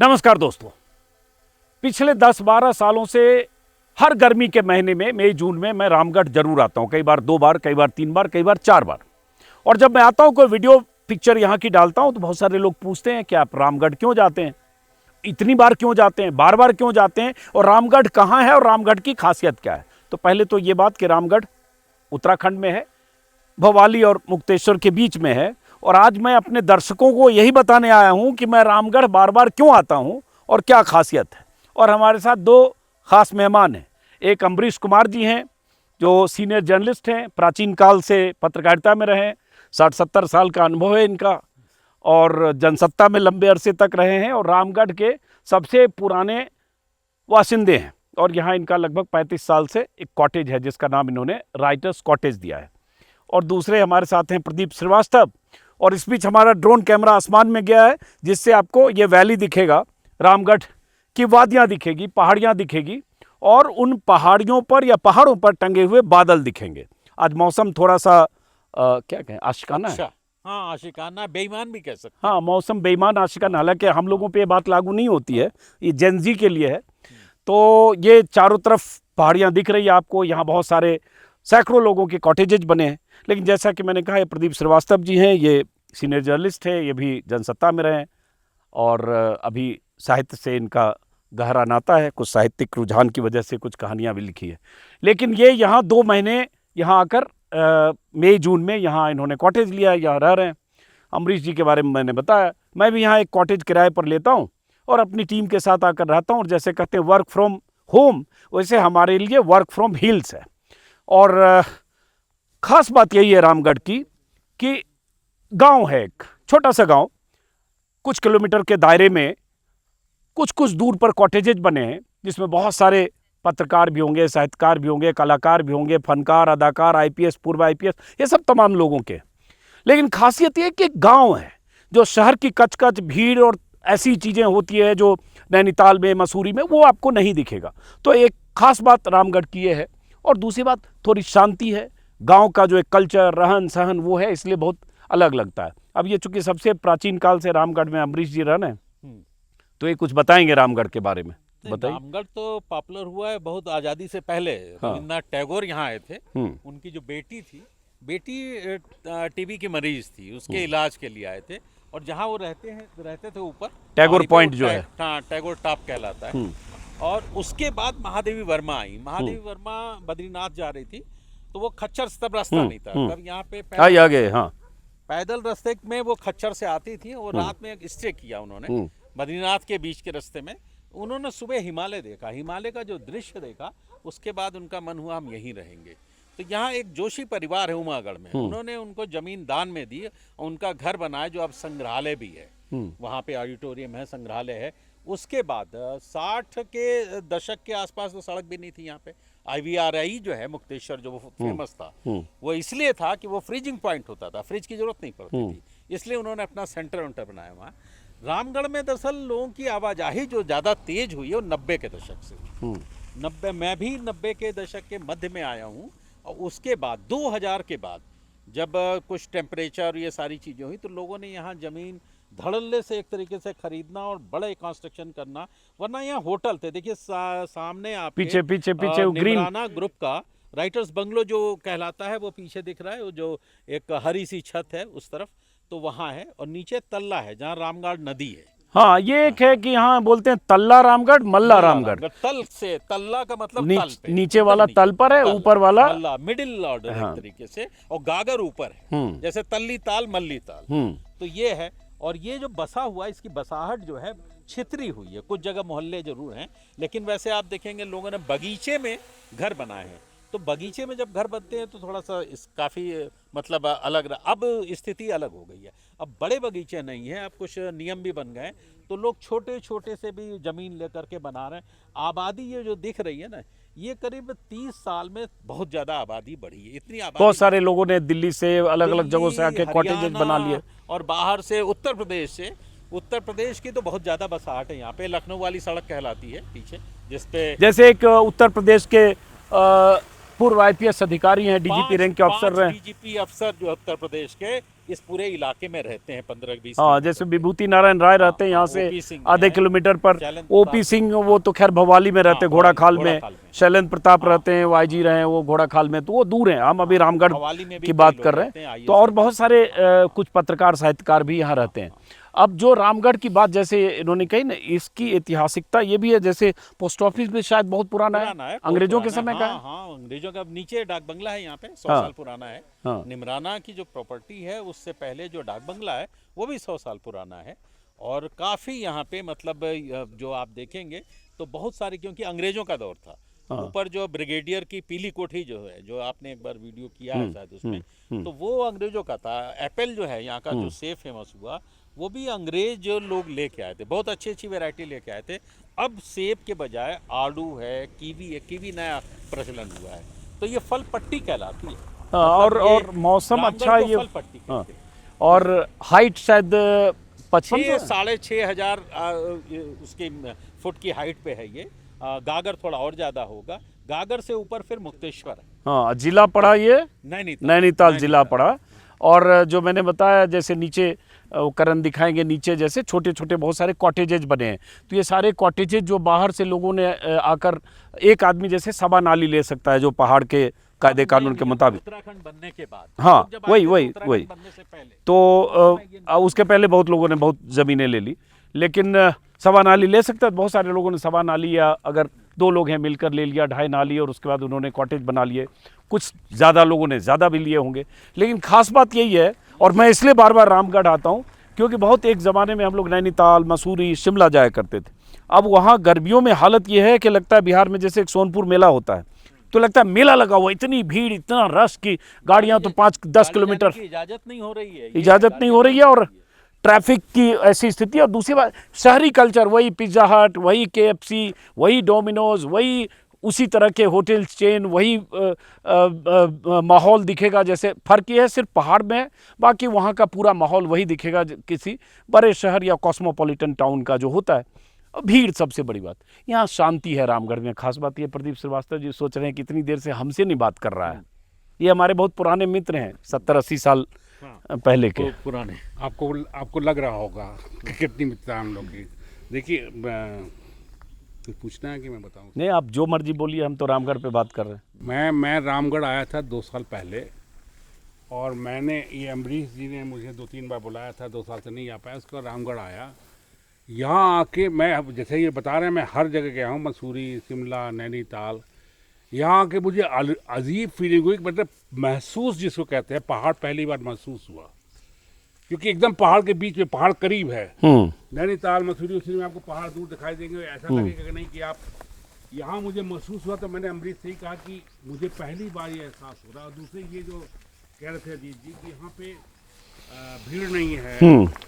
नमस्कार दोस्तों। पिछले 10-12 सालों से हर गर्मी के महीने में मई जून में मैं रामगढ़ जरूर आता हूँ। कई बार 2 बार, कई बार 3 बार, कई बार 4 बार। और जब मैं आता हूँ कोई वीडियो पिक्चर यहाँ की डालता हूँ तो बहुत सारे लोग पूछते हैं कि आप रामगढ़ क्यों जाते हैं, इतनी बार क्यों जाते हैं, बार बार क्यों जाते हैं, और रामगढ़ कहाँ है और रामगढ़ की खासियत क्या है। तो पहले तो ये बात कि रामगढ़ उत्तराखंड में है, भवाली और मुक्तेश्वर के बीच में है। और आज मैं अपने दर्शकों को यही बताने आया हूं कि मैं रामगढ़ बार बार क्यों आता हूं और क्या खासियत है। और हमारे साथ 2 खास मेहमान हैं। एक अम्बरीश कुमार जी हैं जो सीनियर जर्नलिस्ट हैं, प्राचीन काल से पत्रकारिता में रहे, 60-70 साल का अनुभव है इनका, और जनसत्ता में लंबे अरसे तक रहे हैं और रामगढ़ के सबसे पुराने वासिंदे हैं। और यहाँ इनका लगभग 35 साल से एक कॉटेज है जिसका नाम इन्होंने राइटर्स कॉटेज दिया है। और दूसरे हमारे साथ हैं प्रदीप श्रीवास्तव। और इस बीच हमारा ड्रोन कैमरा आसमान में गया है जिससे आपको ये वैली दिखेगा, रामगढ़ की वादियाँ दिखेगी, पहाड़ियाँ दिखेगी, और उन पहाड़ियों पर या पहाड़ों पर टंगे हुए बादल दिखेंगे। आज मौसम थोड़ा सा क्या कहें, आशिकाना है। हाँ, आशिकाना, बेईमान भी कह सकते हैं। हाँ, मौसम बेईमान आशिकाना। हालांकि हम लोगों पे ये बात लागू नहीं होती है, ये जेनजी के लिए है। तो ये चारों तरफ पहाड़ियाँ दिख रही है आपको। यहाँ बहुत सारे सैकड़ों लोगों के कॉटेजेज बने हैं। लेकिन जैसा कि मैंने कहा, ये प्रदीप श्रीवास्तव जी हैं, ये सीनियर जर्नलिस्ट है, ये भी जनसत्ता में रहे हैं और अभी साहित्य से इनका गहरा नाता है। कुछ साहित्यिक रुझान की वजह से कुछ कहानियाँ भी लिखी है। लेकिन ये यहाँ 2 महीने यहाँ आकर मई जून में यहाँ इन्होंने कॉटेज लिया है, यहाँ रह रहे हैं। अम्बरीश जी के बारे में मैंने बताया, मैं भी यहाँ एक कॉटेज किराए पर लेता हूँ और अपनी टीम के साथ आकर रहता हूँ। और जैसे कहते हैं वर्क फ्रॉम होम, वैसे हमारे लिए वर्क फ्रॉम हिल्स है। और ख़ास बात यही है रामगढ़ की कि गांव है, एक छोटा सा गांव, कुछ किलोमीटर के दायरे में कुछ कुछ दूर पर कॉटेजेज बने हैं जिसमें बहुत सारे पत्रकार भी होंगे, साहित्यकार भी होंगे, कलाकार भी होंगे, फनकार, अदाकार, आईपीएस, पूर्व आईपीएस, ये सब तमाम लोगों के। लेकिन खासियत ये है कि गांव है, जो शहर की कचकच, भीड़ और ऐसी चीज़ें होती है जो नैनीताल में, मसूरी में, वो आपको नहीं दिखेगा। तो एक खास बात रामगढ़ की ये है। और दूसरी बात, थोड़ी शांति है। गांव का जो एक कल्चर, रहन सहन, वो है, इसलिए बहुत अलग लगता है। अब ये चूंकि सबसे प्राचीन काल से रामगढ़ में अम्बरीश जी रह रहे हैं, तो ये कुछ बताएंगे रामगढ़ के बारे में। बताइए। रामगढ़ तो पॉपुलर हुआ है बहुत आज़ादी से पहले। रविन्द्रनाथ टैगोर यहाँ आए थे, उनकी जो बेटी थी, बेटी टीबी की मरीज थी, उसके इलाज के लिए आए थे। और जहाँ वो रहते थे ऊपर, टैगोर पॉइंट जो है, हाँ, टैगोर टॉप कहलाता है। और उसके बाद महादेवी वर्मा आई। महादेवी वर्मा बद्रीनाथ जा रही थी, तो वो खच्चर से तब रास्ता नहीं था, तब यहाँ पे पैदल रास्ते में वो खच्चर से आती थी। और रात में एक स्टे किया उन्होंने बद्रीनाथ के बीच के रास्ते में। उन्होंने सुबह हिमालय देखा, हिमालय का जो दृश्य देखा, उसके बाद उनका मन हुआ हम यहीं रहेंगे। तो यहाँ एक जोशी परिवार है उमागढ़ में, उन्होंने उनको जमीन दान में दी, उनका घर बनाया जो अब संग्रहालय भी है। वहाँ पे ऑडिटोरियम है, संग्रहालय है। उसके बाद 60 के दशक के आसपास तो सड़क भी नहीं थी यहाँ पे। IVRI जो है मुक्तेश्वर, जो फेमस था, वो इसलिए था कि वो फ्रीजिंग पॉइंट होता था, फ्रिज की जरूरत नहीं पड़ती थी, इसलिए उन्होंने अपना सेंटर बनाया वहाँ। रामगढ़ में दरअसल लोगों की आवाजाही जो ज़्यादा तेज हुई है वो 90 के दशक से। मैं भी 90 के दशक के मध्य में आया हूँ। और उसके बाद 2000 के बाद जब कुछ टेम्परेचर, ये सारी चीज़ें हुई, तो लोगों ने यहाँ ज़मीन धड़ल्ले से एक तरीके से खरीदना और बड़े कंस्ट्रक्शन करना। वरना यहाँ होटल थे, देखिए सामने आप पीछे निमराना ग्रुप का राइटर्स बंगलो जो कहलाता है, वो पीछे दिख रहा है, वो जो एक हरी सी छत है उस तरफ, तो वहाँ है। और नीचे तल्ला है जहाँ रामगढ़ नदी है। हाँ, ये एक है कि यहाँ बोलते हैं तल्ला रामगढ़, मल्ला रामगढ़। तल से, तल्ला का मतलब तल पे, नीचे वाला तल पर है, ऊपर वाला मिडिल ऑर्डर एक तरीके से, और गागर ऊपर है, जैसे तल्ली ताल, मल्ली ताल। तो ये है। और ये जो बसा हुआ, इसकी बसाहट जो है छितरी हुई है। कुछ जगह मोहल्ले जरूर हैं, लेकिन वैसे आप देखेंगे लोगों ने बगीचे में घर बनाए हैं। तो बगीचे में जब घर बनते हैं तो थोड़ा सा काफ़ी मतलब अलग, अब स्थिति अलग हो गई है। अब बड़े बगीचे नहीं हैं, अब कुछ नियम भी बन गए, तो लोग छोटे छोटे से भी ज़मीन लेकर के बना रहे हैं। आबादी ये जो दिख रही है ना, ये करीब 30 साल में बहुत ज़्यादा आबादी बढ़ी है। इतनी आबादी, बहुत सारे लोगों ने दिल्ली से, अलग अलग जगहों से आके कॉटेजेस बना लिए, और बाहर से उत्तर प्रदेश की तो बहुत ज़्यादा बसाहट है यहाँ पे। लखनऊ वाली सड़क कहलाती है पीछे, जिसपे जैसे एक उत्तर प्रदेश के पूर्व IPS अधिकारी हैं, DGP रैंक के अफसर रहे। DGP अफसर जो उत्तर प्रदेश के इस पूरे इलाके में रहते हैं 15-20। हाँ, जैसे विभूति नारायण राय रहते हैं यहाँ ओपी से सिंह आधे हैं, किलोमीटर पर। शैलेंद्र ओपी प्रताप सिंह वो तो खैर भवाली में रहते हैं, घोड़ा खाल में। घोड़ाखाल में। शैलेंद्र प्रताप रहते हैं, वाईजी रहे हैं वो घोड़ा खाल में, तो वो दूर हैं। हम अभी रामगढ़ भवाली में भी की कई बात लोग कर रहे रहते हैं, हैं। आइए तो और सर। बहुत सारे कुछ पत्रकार साहित्यकार भी यहाँ रहते हैं। अब जो रामगढ़ की बात जैसे इन्होंने कही ना, इसकी ऐतिहासिकता ये भी है, जैसे पोस्ट ऑफिस भी शायद बहुत पुराना है, बहुत अंग्रेजों के पुराना समय है। का हाँ, है। हाँ, अंग्रेजों का नीचे डाक बंगला है यहाँ पे, 100 हाँ। साल पुराना है। हाँ। निमराना की जो प्रॉपर्टी है उससे पहले जो डाक बंगला है वो भी 100 साल पुराना है। और काफी यहाँ पे मतलब जो आप देखेंगे तो बहुत सारी, क्योंकि अंग्रेजों का दौर था। हाँ। ऊपर जो ब्रिगेडियर की पीली कोठी जो है, जो आपने एक बार वीडियो किया है शायद उसमें, तो वो अंग्रेजों का था। एप्पल जो है यहाँ का जो सेब फेमस हुआ, वो भी अंग्रेज जो लोग लेके आए थे, बहुत अच्छी अच्छी वैरायटी लेके आए थे। अब सेब के बजाय आड़ू है, कीवी है, कीवी नया प्रचलन हुआ है। तो ये फल पट्टी कहलाती है। हाँ, और मौसम अच्छा है ये। फल पट्टी हाँ, कहते हैं। और हाइट शायद 55 6-6.5 हजार उसके फुट की हाइट पे है ये। गागर थोड़ा और ज्यादा होगा। गागर से ऊपर फिर मुक्तेश्वर है। हाँ, जिला पड़ा ये नैनीताल जिला पड़ा। और जो मैंने बताया, जैसे नीचे करण दिखाएंगे, नीचे जैसे छोटे छोटे बहुत सारे कॉटेजेज बने हैं। तो ये सारे कॉटेजेज जो बाहर से लोगों ने आकर, एक आदमी जैसे सवा नाली ले सकता है जो पहाड़ के कायदे कानून के मुताबिक। उत्तराखंड बनने के बाद, हाँ, जब वही आए थे वही उत्तराखंड वही बनने से पहले। तो उसके पहले बहुत लोगों ने बहुत ज़मीनें ले ली, लेकिन सवा नाली ले सकता है। बहुत सारे लोगों ने सवा नाली, या अगर 2 लोग हैं मिलकर ले लिया 2.5 नाली, और उसके बाद उन्होंने कॉटेज बना लिए। कुछ ज़्यादा लोगों ने ज़्यादा भी लिए होंगे। लेकिन ख़ास बात यही है, और मैं इसलिए बार बार रामगढ़ आता हूँ, क्योंकि बहुत एक ज़माने में हम लोग नैनीताल, मसूरी, शिमला जाया करते थे। अब वहाँ गर्मियों में हालत ये है कि लगता है बिहार में जैसे एक सोनपुर मेला होता है, तो लगता है मेला लगा हुआ, इतनी भीड़, इतना रश की गाड़ियाँ तो 5-10 किलोमीटर, इजाजत नहीं हो रही है, इजाज़त नहीं हो रही है, और ट्रैफिक की ऐसी स्थिति। और दूसरी बात, शहरी कल्चर, वही पिज़्ज़ा हट, वही KFC, वही डोमिनोज, वही उसी तरह के होटल चेन, वही माहौल दिखेगा। जैसे फ़र्क ये है सिर्फ पहाड़ में है, बाकी वहाँ का पूरा माहौल वही दिखेगा किसी बड़े शहर या कॉस्मोपॉलिटन टाउन का जो होता है। भीड़ सबसे बड़ी बात, यहाँ शांति है रामगढ़ में। खास बात ये, प्रदीप श्रीवास्तव जी सोच रहे हैं कि इतनी देर से हमसे नहीं बात कर रहा है। ये हमारे बहुत पुराने मित्र हैं, 70-80 साल पहले के पुराने। आपको लग रहा होगा कि कितनी मित्रता हम लोग की। देखिए, कुछ पूछना है कि मैं बताऊं? नहीं, आप जो मर्जी बोलिए, हम तो रामगढ़ पे बात कर रहे हैं। मैं रामगढ़ आया था 2 साल पहले, और मैंने, ये अम्बरीश जी ने मुझे 2-3 बार बुलाया था, 2 साल से नहीं आ पाया। उसके बाद रामगढ़ आया। यहाँ आके मैं, जैसे ये बता रहे हैं, मैं हर जगह गया हूँ, मसूरी, शिमला, नैनीताल। यहाँ आके मुझे अजीब फीलिंग हुई, मतलब महसूस जिसको कहते हैं, पहाड़ पहली बार महसूस हुआ, क्योंकि एकदम पहाड़ के बीच में, पहाड़ करीब है। नैनीताल, मसूरी, उसी में आपको पहाड़ दूर दिखाई देंगे, ऐसा लगेगा कि नहीं कि आप यहाँ। मुझे महसूस हुआ, तो मैंने अमरीश से ही कहा कि मुझे पहली बार ये एहसास हो रहा। और दूसरे ये जो कह रहे थे अजीत जी कि यहाँ पे भीड़ नहीं है,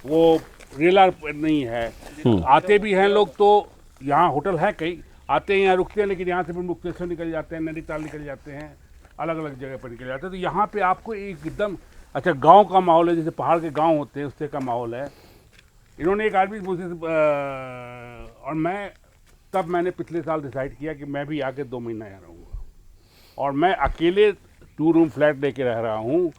वो रेला नहीं है, आते भी हैं लोग, तो यहाँ होटल है कई, आते हैं यहाँ रुकते हैं, लेकिन यहाँ से फिर मुक्तेश्वर निकल जाते हैं, नैनीताल निकल जाते हैं, अलग अलग जगह पर निकल जाते हैं। तो यहाँ पे आपको एकदम अच्छा गांव का माहौल है, जैसे पहाड़ के गांव होते हैं उस तरह का माहौल है। इन्होंने एक आदमी मुझे, और मैंने पिछले साल डिसाइड किया कि मैं भी आके 2 महीना यहाँ रहूँगा, और मैं अकेले 2 रूम फ्लैट लेके रह रहा हूँ।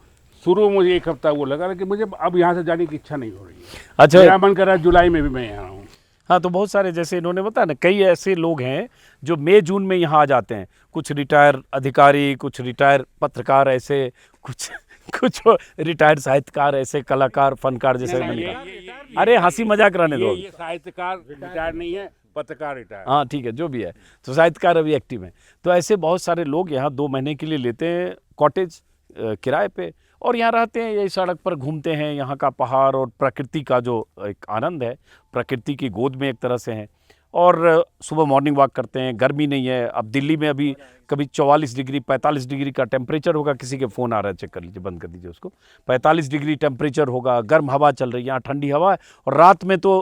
शुरू में मुझे 1 हफ्ता वो लगा, लेकिन मुझे अब यहाँ से जाने की इच्छा नहीं हो रही है। अच्छा, मेरा मन कर रहा है जुलाई में भी मैं यहाँ हूँ। हाँ, तो बहुत सारे, जैसे इन्होंने बताया ना, कई ऐसे लोग हैं जो मई जून में यहाँ आ जाते हैं। कुछ रिटायर अधिकारी, कुछ रिटायर पत्रकार, ऐसे कुछ रिटायर्ड साहित्यकार, ऐसे कलाकार, फनकार जैसे मैंने कहा। अरे हंसी मजाक रहने दो। ये साहित्यकार रिटायर नहीं है, पत्रकार रिटायर। हाँ ठीक है, जो भी है, तो साहित्यकार अभी एक्टिव हैं। तो ऐसे बहुत सारे लोग यहाँ 2 महीने के लिए लेते हैं कॉटेज किराए पे, और यहाँ रहते हैं, यही सड़क पर घूमते हैं। यहाँ का पहाड़ और प्रकृति का जो एक आनंद है, प्रकृति की गोद में एक तरह से हैं। और सुबह मॉर्निंग वॉक करते हैं, गर्मी नहीं है। अब दिल्ली में अभी कभी 44 डिग्री 45 डिग्री का टेम्परेचर होगा। किसी के फ़ोन आ रहा है, चेक कर लीजिए, बंद कर दीजिए उसको। 45 डिग्री टेम्परेचर होगा, गर्म हवा चल रही है, यहाँ ठंडी हवा है, और रात में तो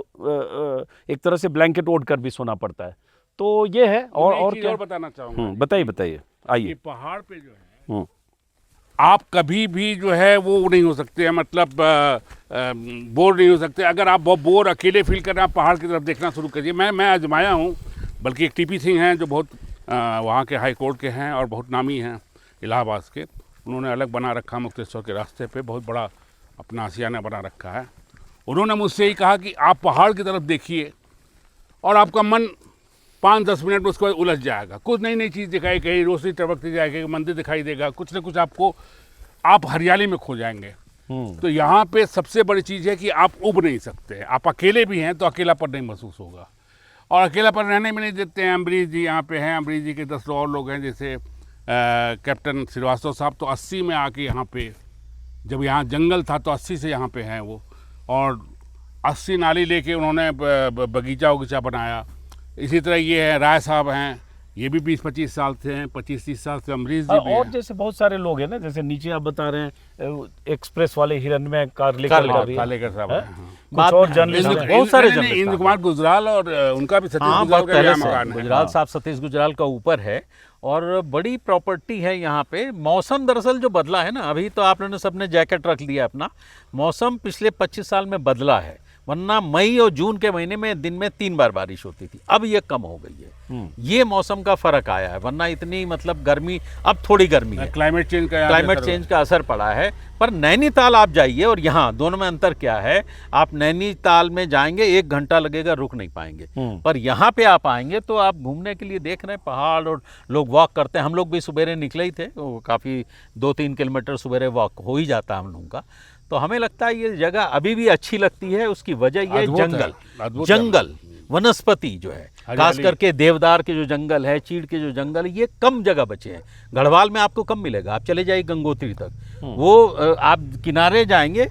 एक तरह से ब्लैंकेट ओढ़ कर भी सोना पड़ता है। तो ये है। और क्या बताना चाहूँगा, बताइए, आइए। पहाड़ पे जो है, आप कभी भी जो है वो नहीं हो सकते हैं, मतलब बोर नहीं हो सकते। अगर आप बहुत बोर अकेले फील कर रहे हैं, आप पहाड़ की तरफ देखना शुरू करिए। मैं आजमाया हूँ, बल्कि एक TP सिंह हैं जो बहुत वहाँ के हाई कोर्ट के हैं और बहुत नामी हैं इलाहाबाद के। उन्होंने अलग बना रखा मुक्तेश्वर के रास्ते पे, बहुत बड़ा अपना आशियाना बना रखा है। उन्होंने मुझसे ही कहा कि आप पहाड़ की तरफ देखिए और आपका मन 5-10 मिनट में उसके बाद उलझ जाएगा। कुछ नई नई चीज़ दिखाई, कहीं रोशनी टपकती जाएगी, मंदिर दिखाई देगा, कुछ ना कुछ आपको, आप हरियाली में खो जाएंगे। तो यहाँ पे सबसे बड़ी चीज़ है कि आप उब नहीं सकते। आप अकेले भी हैं तो अकेलापन नहीं महसूस होगा, और अकेलापन रहने में नहीं देते हैं। अम्बरीश जी यहाँ पे हैं, अम्बरीश जी के 10 और लोग हैं, जैसे कैप्टन श्रीवास्तव साहब तो 80 में आके यहाँ पे, जब यहाँ जंगल था तो 80 से यहाँ पे हैं वो, और 80 नाली लेके उन्होंने बगीचा वगीचा बनाया। इसी तरह ये है राय साहब हैं, ये भी 20-25 साल से हैं, 25-30 साल से अम्बरीश जी भी और हैं। जैसे बहुत सारे लोग हैं ना, जैसे नीचे आप बता रहे हैं एक्सप्रेस वाले हिरन में कार लेकर कालेकर साहब हैं, हाँ। कुछ और जर्नलिस्ट हैं। बहुत सारे जर्नलिस्ट इंद्र कुमार गुजराल, और उनका भी सतीश हाँ, गुजराल बहुत का यहाँ पहले से मकान है। गुजराल साहब सतीश गुजराल का ऊपर है, और बड़ी प्रॉपर्टी है यहाँ पे। मौसम दरअसल जो बदला है ना, अभी तो आप लोगों ने सबने जैकेट रख लिया अपना, मौसम पिछले 25 साल में बदला है। वरना मई और जून के महीने में दिन में 3 बार बारिश होती थी, अब ये कम हो गई है। ये मौसम का फर्क आया है, वरना इतनी मतलब गर्मी, अब थोड़ी गर्मी है। क्लाइमेट चेंज का असर पड़ा है। पर नैनीताल आप जाइए और यहाँ दोनों में अंतर क्या है, आप नैनीताल में जाएंगे 1 घंटा लगेगा, रुक नहीं पाएंगे। पर यहाँ पे आप आएंगे तो आप घूमने के लिए देख रहे हैं पहाड़, और लोग वॉक करते हैं। हम लोग भी सुबह निकले ही थे, वो काफ़ी 2-3 किलोमीटर सुबह वॉक हो ही जाता है हम लोगों का। तो हमें लगता है ये जगह अभी भी अच्छी लगती है। उसकी वजह ये जंगल वनस्पति जो है, खास करके देवदार के जो जंगल है, चीड़ के जो जंगल, ये कम जगह बचे हैं। गढ़वाल में आपको कम मिलेगा। आप चले जाइए गंगोत्री तक, वो आप किनारे जाएंगे,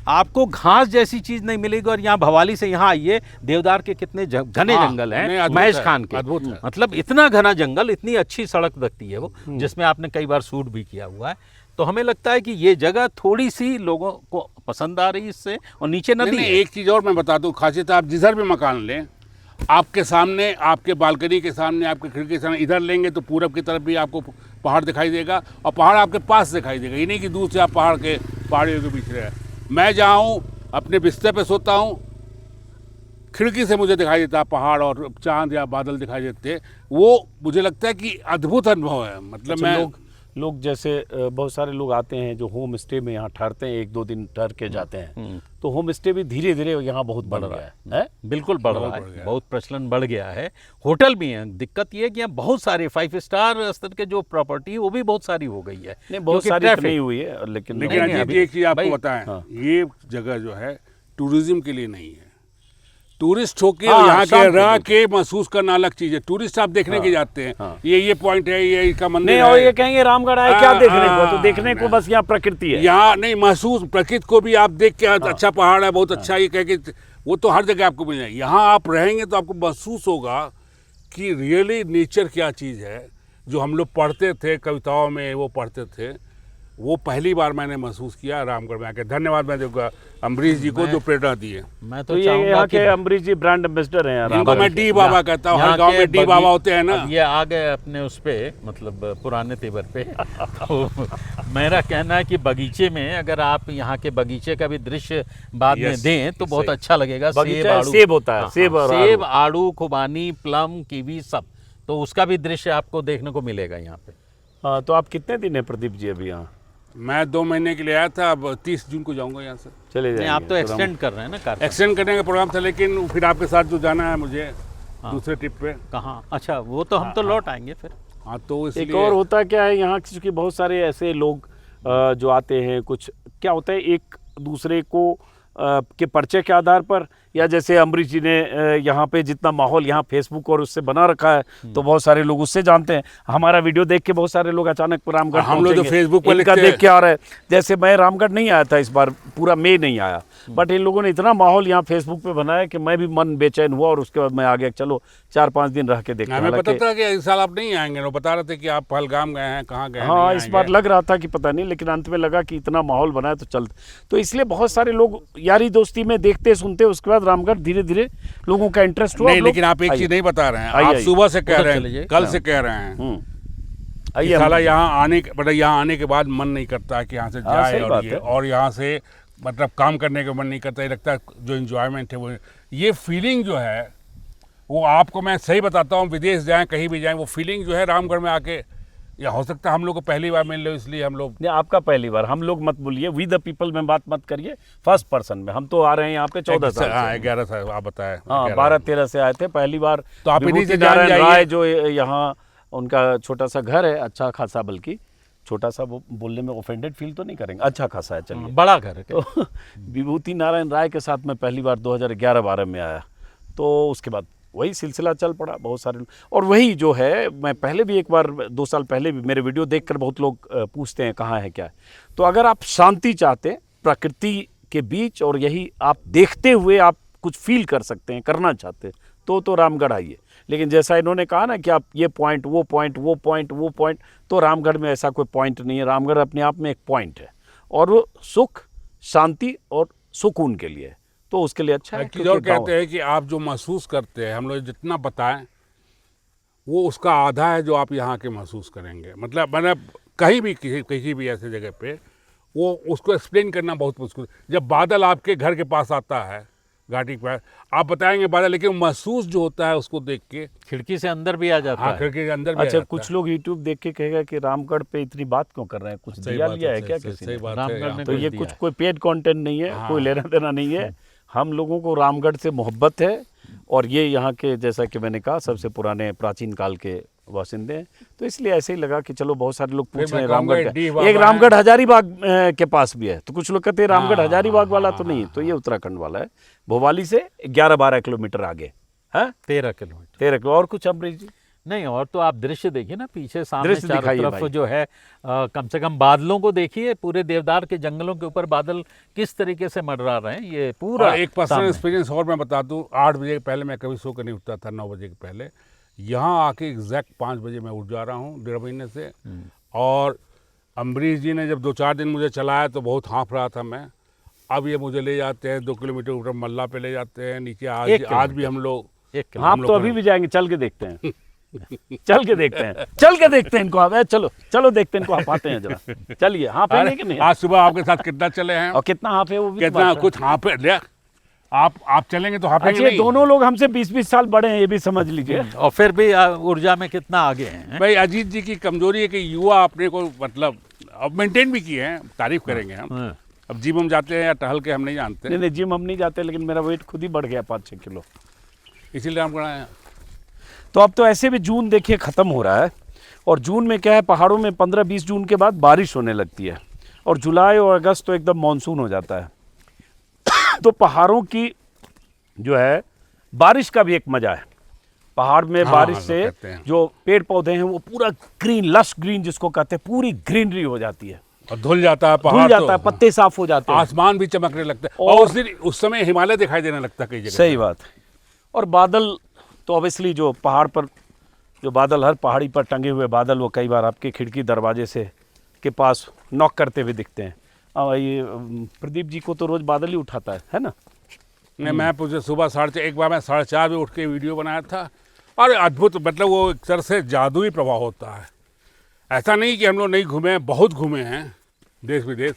आपको घास जैसी चीज नहीं मिलेगी। और यहाँ भवाली से यहाँ आइए, देवदार के कितने घने जंगल हैं, महेश खान के, मतलब इतना घना जंगल, इतनी अच्छी सड़क लगती है वो, जिसमें आपने कई बार शूट भी किया हुआ है। तो हमें लगता है कि ये जगह थोड़ी सी लोगों को पसंद आ रही है इससे। और नीचे नदी है। एक चीज़ और मैं बता दूं, खासियत आप जिधर भी मकान लें, आपके सामने, आपके बालकनी के सामने, आपके खिड़की के सामने, इधर लेंगे तो पूरब की तरफ भी आपको पहाड़ दिखाई देगा, और पहाड़ आपके पास दिखाई देगा। ये नहीं कि दूर से आप पहाड़ियों के बीच रहे। मैं जहाँ हूँ अपने बिस्तर पे सोता हूँ, खिड़की से मुझे दिखाई देता पहाड़ और चांद या बादल दिखाई देते। वो मुझे लगता है कि अद्भुत अनुभव है। मतलब मैं लोग जैसे बहुत सारे लोग आते हैं जो होम स्टे में यहाँ ठहरते हैं, 1-2 दिन ठहर के जाते हैं, तो होम स्टे भी धीरे धीरे यहाँ बहुत बढ़ रहा है। बिल्कुल बढ़ रहा है, बहुत प्रचलन बढ़ गया है। होटल भी हैं। दिक्कत ये है कि यहाँ बहुत सारे 5 स्टार स्तर के जो प्रॉपर्टी है वो भी भी सारी हो गई है। नहीं, बहुत सारी नहीं हुई है, लेकिन एक चीज़ आपको बताएं, ये जगह जो है टूरिज्म के लिए नहीं है। टूरिस्ट होके यहाँ के रह के महसूस करना अलग चीज है। टूरिस्ट आप देखने के जाते हैं, ये पॉइंट है, ये इसका मंदिर नहीं, और ये कहेंगे रामगढ़ आए क्या देखने को, तो देखने को बस यहाँ प्रकृति है। यहाँ नहीं, महसूस प्रकृति को भी आप देख के, अच्छा पहाड़ है, बहुत अच्छा, ये कह के वो तो हर जगह आपको मिल जाएगा। यहाँ आप रहेंगे तो आपको महसूस होगा कि रियली नेचर क्या चीज़ है। जो हम लोग पढ़ते थे कविताओं में, वो पढ़ते थे, वो पहली बार मैंने महसूस किया रामगढ़ में आके। धन्यवाद मैं दूंगा अम्बरीश जी को जो प्रेरणा दी है। मैं तो ये यहाँ के अम्बरीश जी ब्रांड एम्बेसडर हैं। इनको मैं डी बाबा कहता हूँ, हर गांव में डी बाबा होते हैं ना। ये आ गए अपने उस पे, मतलब पुराने तेवर पे। तो मेरा कहना है कि बगीचे में अगर आप यहाँ के बगीचे का भी दृश्य बाद में दें तो बहुत अच्छा लगेगा। सेब होता है, सेब, आड़ू, खुबानी, प्लम, कीवी, सब, तो उसका भी दृश्य आपको देखने को मिलेगा यहाँ पे। हाँ, तो आप कितने दिन है प्रदीप जी अभी यहाँ? मैं 2 महीने के लिए आया था, अब 30 जून को जाऊंगा यहाँ से। चले जाएंगे। आप तो एक्सटेंड कर रहे हैं ना, एक्सटेंड करने का प्रोग्राम था, लेकिन फिर आपके साथ जो जाना है मुझे दूसरे ट्रिप पे। कहाँ? अच्छा, वो तो हम तो लौट आएंगे फिर। हाँ, तो एक और होता क्या है यहाँ, क्योंकि बहुत सारे ऐसे लोग जो आते हैं, कुछ क्या होता है, एक दूसरे को के परिचय के आधार पर, या जैसे अम्बरीश जी ने यहाँ पे जितना माहौल यहाँ फेसबुक और उससे बना रखा है, तो बहुत सारे लोग उससे जानते हैं। हमारा वीडियो देख के बहुत सारे लोग अचानक रामगढ़, हम लोग तो फेसबुक पर इनका देख के आ रहे हैं। जैसे मैं रामगढ़ नहीं आया था इस बार, पूरा मई नहीं आया, बट इन लोगों ने इतना माहौल यहाँ फेसबुक पे बनाया कि मैं भी मन बेचैन हुआ, और उसके बाद मैं आ गया, चलो 4-5 दिन रह के देखते हैं। हमें पता था कि इस साल आप नहीं आएंगे, वो बता रहे थे कि आप पहलगाम गए हैं, कहाँ गए हैं। हाँ, इस बार लग रहा था कि पता नहीं, लेकिन अंत में लगा कि इतना माहौल बनाया तो चलते। तो इसलिए बहुत सारे लोग यारी दोस्ती में देखते सुनते, उसके बाद रामगढ़ धीरे धीरे लोगों का इंटरेस्ट हुआ। नहीं, लेकिन आप एक चीज नहीं बता रहे हैं, आप सुबह से कह रहे हैं, कल से कह रहे हैं, साला यहाँ आने के बाद मन नहीं करता कि यहाँ से जाए, और यहाँ से मतलब काम करने का मन नहीं करता। ये लगता है जो एंजॉयमेंट है वो, ये फीलिंग जो है वो आपको मैं सही बताता हूँ, विदेश जाएं, कहीं भी जाएं, वो फीलिंग जो है रामगढ़ में आके या हो सकता है हम लोग को पहली बार मिल रहे हो इसलिए हम लोग। नहीं, आपका पहली बार, हम लोग मत बोलिए, वी द पीपल में बात मत करिए, फर्स्ट पर्सन में। हम तो आ रहे हैं यहाँ पे 14 साल से। 11 साल आप बताएं। हाँ, 12-13 से आए थे पहली बार। तो आप इन्हीं से विभूति जान नारायण जाइए। राय जो यहाँ उनका छोटा सा घर है, अच्छा खासा, बल्कि छोटा सा वो बोलने में ऑफेंडेड फील तो नहीं करेंगे, अच्छा खासा है, चलिए। बड़ा घर है। तो विभूति नारायण राय के साथ मैं पहली बार 2011-12 में आया, तो उसके बाद वही सिलसिला चल पड़ा, बहुत सारे लोग। और वही जो है, मैं पहले भी एक बार 2 साल पहले भी मेरे वीडियो देखकर बहुत लोग पूछते हैं कहाँ है क्या है। तो अगर आप शांति चाहते हैं प्रकृति के बीच, और यही आप देखते हुए आप कुछ फील कर सकते हैं, करना चाहते हैं, तो रामगढ़ आइए। लेकिन जैसा इन्होंने कहा ना कि आप ये पॉइंट, वो पॉइंट, वो पॉइंट, वो पॉइंट, तो रामगढ़ में ऐसा कोई पॉइंट नहीं है। रामगढ़ अपने आप में एक पॉइंट है, और वो सुख, शांति और सुकून के लिए है, तो उसके लिए अच्छा है। एक चीज़ और कहते हैं कि आप जो महसूस करते हैं, हम लोग जितना बताएं वो उसका आधा है जो आप यहाँ के महसूस करेंगे। मतलब मैंने कहीं भी किसी भी ऐसे जगह पे वो उसको एक्सप्लेन करना बहुत मुश्किल। जब बादल आपके घर के पास आता है घाटी पर, आप बताएंगे बादल, लेकिन महसूस जो होता है उसको देख के खिड़की से अंदर भी आ जाता हाँ, है। खिड़की के अंदर भी अच्छा, आ जाता कुछ है। लोग YouTube देख के कहेगा कि रामगढ़ पे इतनी बात क्यों कर रहे हैं, कुछ सही दिया बात लिया है है, क्या सही- किसी सही ने? बात रामगढ़ है। ने तो कुछ ये दिया कुछ है। कोई पेड कंटेंट नहीं है, हाँ। कोई लेना देना नहीं है। हम लोगों को रामगढ़ से मोहब्बत है, और ये यहाँ के, जैसा कि मैंने कहा, सबसे पुराने प्राचीन काल के बासिंदे हैं, तो इसलिए ऐसे ही लगा कि चलो बहुत सारे लोग पूछ मैं रहे हैं कहूँगा रामगढ़ डी का। बाबा एक है। रामगढ़ हजारीबाग के पास भी है, तो कुछ लोग कहते हैं रामगढ़ हाँ, हजारीबाग हाँ, वाला, हाँ, तो नहीं, हाँ, तो ये उत्तराखंड वाला है, भोपाली से 11-12 किलोमीटर आगे है, 13 किलोमीटर। 13 किलो। और कुछ अमरीश जी? नहीं, और तो आप दृश्य देखिए ना, पीछे सामने दृश्य चारों दिखाइए तरफ भाई। जो है, कम से कम बादलों को देखिए, पूरे देवदार के जंगलों के ऊपर बादल किस तरीके से मंडरा रहे हैं, ये पूरा और एक पर्सनल सामने। एक्सपीरियंस और मैं बता दूं, 8 बजे के पहले मैं कभी सो कर नहीं उठता था, 9 बजे के पहले। यहाँ आके एग्जैक्ट 5 बजे मैं उठ जा रहा हूँ 1.5 महीने से। और अम्बरीश जी ने जब 2-4 दिन मुझे चलाया तो बहुत हाँफ रहा था मैं। अब ये मुझे ले जाते हैं 2 किलोमीटर ऊपर मल्ला पे ले जाते हैं, नीचे आज भी हम लोग। एक आप तो अभी भी जाएंगे, चल के देखते हैं। चल के देखते हैं इनको। आप चलो चलो देखते हैं इनको, आप आते हैं जरा, चलिए। हाँ पे कि नहीं? आज सुबह आपके साथ कितना चले हैं और कितना हाँ पे, वो भी तो कितना बात है। कुछ हाँ पे आप चलेंगे तो हाफेंगे अच्छा, ये नहीं। दोनों लोग हमसे 20-20 साल बड़े हैं, ये भी समझ लीजिए। और फिर भी ऊर्जा में कितना आगे हैं। भाई अजीत जी की कमजोरी है कि युवा अपने को मतलब अब मेंटेन भी किए हैं, तारीफ करेंगे हम। हाँ। अब जिम हम जाते हैं या टहल के हम नहीं जानते, नहीं, जिम हम नहीं जाते, लेकिन मेरा वेट खुद ही बढ़ गया 5-6 किलो। इसीलिए हम आए हैं। तो अब तो ऐसे भी जून देखिए ख़त्म हो रहा है, और जून में क्या है, पहाड़ों में 15-20 जून के बाद बारिश होने लगती है, और जुलाई और अगस्त तो एकदम मानसून हो जाता है। तो पहाड़ों की जो है बारिश का भी एक मजा है। पहाड़ में हाँ, बारिश हाँ, से कहते हैं। जो पेड़ पौधे हैं वो पूरा ग्रीन, लश ग्रीन जिसको कहते हैं, पूरी ग्रीनरी हो जाती है, और धुल जाता है पहाड़, धुल जाता है, तो पत्ते साफ हो जाते हैं, आसमान भी चमकने लगता है, और और उस समय हिमालय दिखाई देने लगता है कई जगह। सही बात है। और बादल तो ऑब्वियसली जो पहाड़ पर जो बादल, हर पहाड़ी पर टंगे हुए बादल, वो कई बार आपके खिड़की दरवाजे से के पास नॉक करते हुए दिखते हैं। ये प्रदीप जी को तो रोज बादल ही उठाता है ना? नहीं, मैं पूछे सुबह 4:30, एक बार मैं 4:30 बजे उठ के वीडियो बनाया था, और अद्भुत, मतलब वो एक तरह से जादुई प्रभाव होता है। ऐसा नहीं कि हम लोग नहीं घूमे, बहुत घूमे हैं देश विदेश,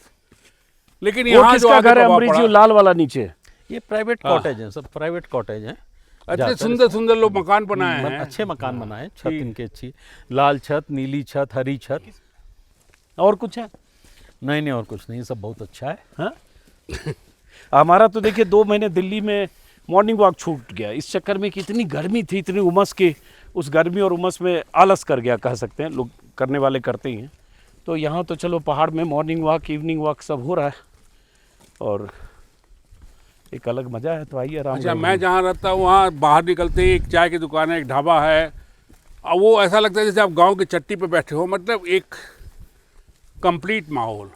लेकिन वो यहाँ जो किसका आगे घर है प्रभाव अमरीश जी, पड़ा, लाल वाला नीचे? ये प्राइवेट कॉटेज हैं, सब प्राइवेट कॉटेज हैं। इतने सुंदर सुंदर लोग मकान बनाए हैं। अच्छे मकान बनाए, छत इनके अच्छी, लाल छत, नीली छत, हरी छत। और कुछ है? नहीं, और कुछ नहीं, सब बहुत अच्छा है। हाँ? हमारा तो देखिए 2 महीने दिल्ली में मॉर्निंग वॉक छूट गया, इस चक्कर में कि इतनी गर्मी थी, इतनी उमस की, उस गर्मी और उमस में आलस कर गया, कह सकते हैं, लोग करने वाले करते ही हैं। तो यहाँ तो चलो पहाड़ में मॉर्निंग वॉक, इवनिंग वॉक सब हो रहा है, और एक अलग मज़ा है। तो आइए आराम। अच्छा, मैं जहाँ रहता हूँ वहाँ बाहर निकलते ही एक चाय की दुकान है, एक ढाबा है, और वो ऐसा लगता है जैसे आप गांव की चट्टी पे बैठे हो, मतलब एक कंप्लीट माहौल।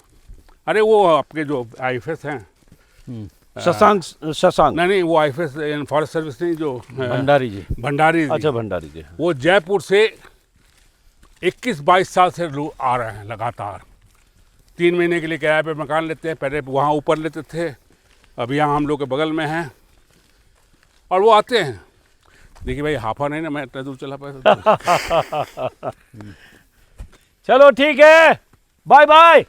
अरे वो आपके जो आईएफएस हैं, शशांक नहीं वो आईएफएस फॉरेस्ट सर्विस नहीं, जो भंडारी जी। भंडारी जी, अच्छा, भंडारी जी। वो जयपुर से 21-22 साल से लोग आ रहे हैं लगातार। 3 महीने के लिए किराए पे मकान लेते हैं, पहले वहाँ ऊपर लेते थे, अब यहाँ हम लोग के बगल में हैं, और वो आते हैं। देखिए भाई, हाफा नहीं ना, मैं इतना दूर चला पाया। चलो ठीक है, बाय बाय।